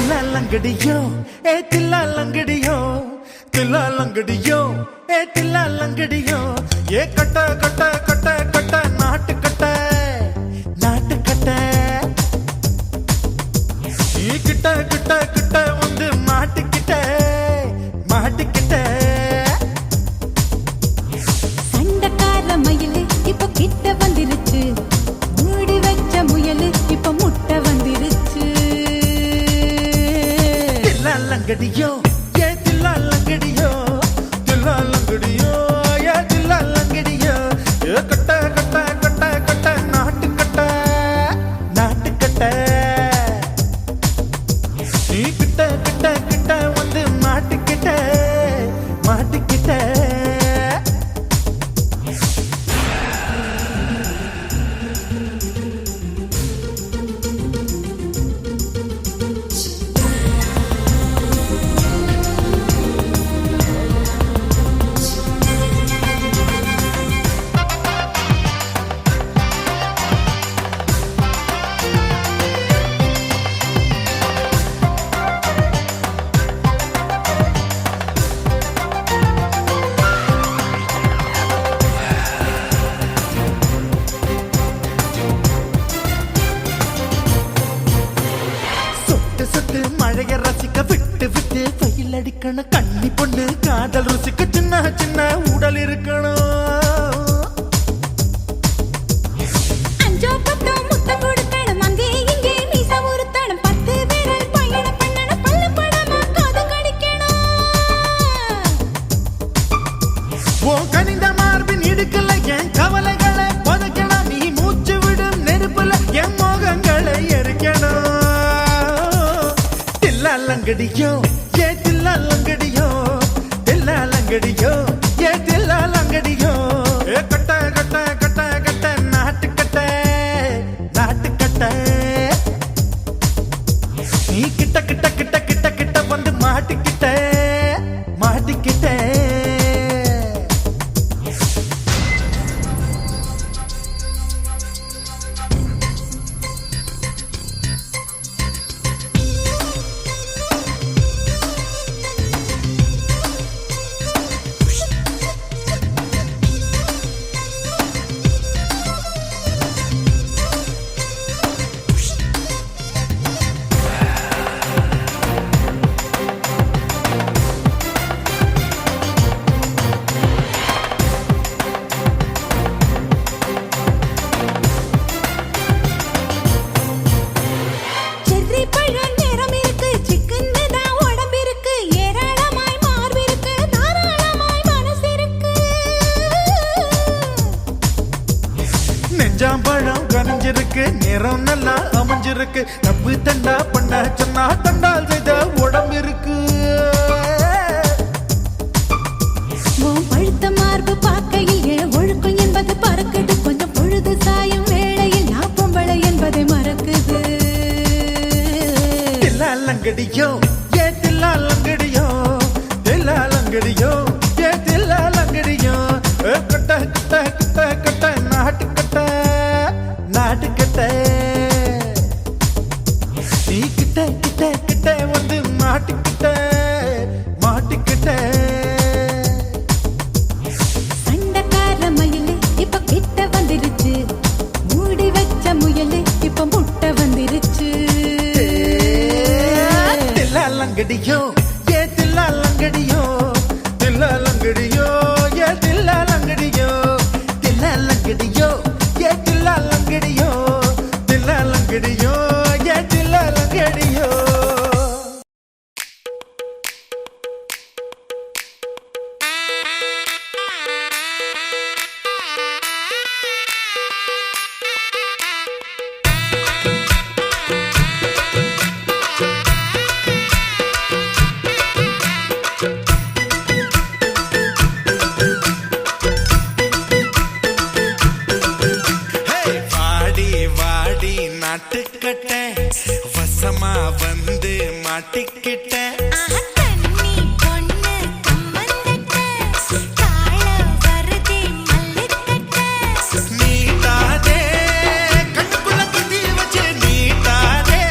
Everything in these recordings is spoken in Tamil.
लंगड़ियो ए तिल्ला लंगड़ियो तिल्ला लंगड़ियो ए तिल्ला लंगड़ियो ये कट कट कट कट नाट कट ये किट किट किट வந்து மாட்டிக்கிட்ட சண்டக்கார மயிலு இப்ப கிட்ட வந்துருச்சு மூடி வச்ச முயலு இப்ப முட்டை வந்துருச்சு தில்லா லங்கடியோ ஏ தில்லா லங்கடியோ தில்லா லங்கடியோ ஏ தில்லா லங்கடியோ ஏ கட்ட கட்ட கட்ட கட்ட நாட்டு கட்ட நீ கிட்ட கிட்ட கிட்ட வந்து மாட்டிக்கிட்ட மழைய ரசிக்க விட்டு விட்டு வெயில் அடிக்கணும் கண்ணி பொண்ணு காதல் ருசிக்க சின்ன சின்ன உடல் இருக்கணும் அஞ்சோ பத்தோ முத்தம் கொடுக்கணும் அங்கே இங்கே மீசா உருத்தணும் 10 பேரல் பயணம் பண்ணணும் பல்ல படமா காது கடிக்கணும் ஓ கனிந்த மார்பின் இடுக்கல என் கவலைகளை புதைக்கணும் நீ மூச்சு விடும் நெருப்புல என் மோகங்களை எரிக்கணும் लंगड़ियो ये दिल्ला लंगड़ियो ये दिल्ला लंगड़ियो ए कट्टा कट्टा कट्टा कट्टा नाट कट्टा நீ கிட்ட கிட்ட கிட்ட கிட்ட கிட்ட வந்து மாட்டிக்கிட்ட நெஞ்சாம்பழம் கனிஞ்சிருக்கு நேரம் நல்லா அமைஞ்சிருக்கு தப்பு தண்டா பண்ண சொன்னா தண்டால் செய்த உடம்பு இருக்கு பழுத்த மார்பு பார்க்கையில் ஒழுக்கம் என்பது பறக்குது கொஞ்சம் பொழுது சாயும் வேளையில் நான் பொம்பளை என்பதை மறக்குது தில்லா லங்கடியோ ஏ தில்லா லங்கடியோ தில்லா லங்கடியோ ஏ தில்லா லங்கடியோ கட்ட கட்ட கட்ட கட்ட நாட்டு கட்ட நீ கிட்ட கிட்ட கிட்ட வந்து மாட்டிக்கிட்ட சண்டக்கார மயிலு இப்ப கிட்ட வந்துருச்சு மூடி வச்ச முயலு இப்ப முட்டை வந்துருச்சு தில்லா லங்கடியோ ஏ தில்லா லங்கடியோ தில்லா லங்கடியோ ஏ தில்லா லங்கடியோ தில்லா லங்கடியோ ஏ தில்லா லங்கடியோ தில்லா லங்கடியோ ஏ தில்லா லங்கடியோ நாட்டுக்கட்ட வசமா வந்து மாட்டிக்கிட்ட நீட்டாதே கண்ணுக்குள்ள புத்தி வச்சு நீட்டாதே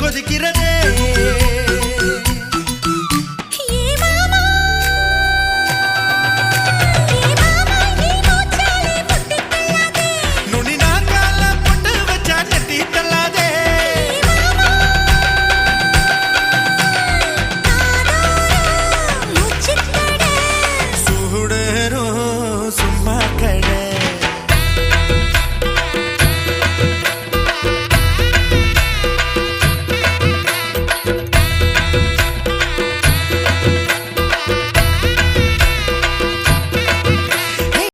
கொதிக்கிறதே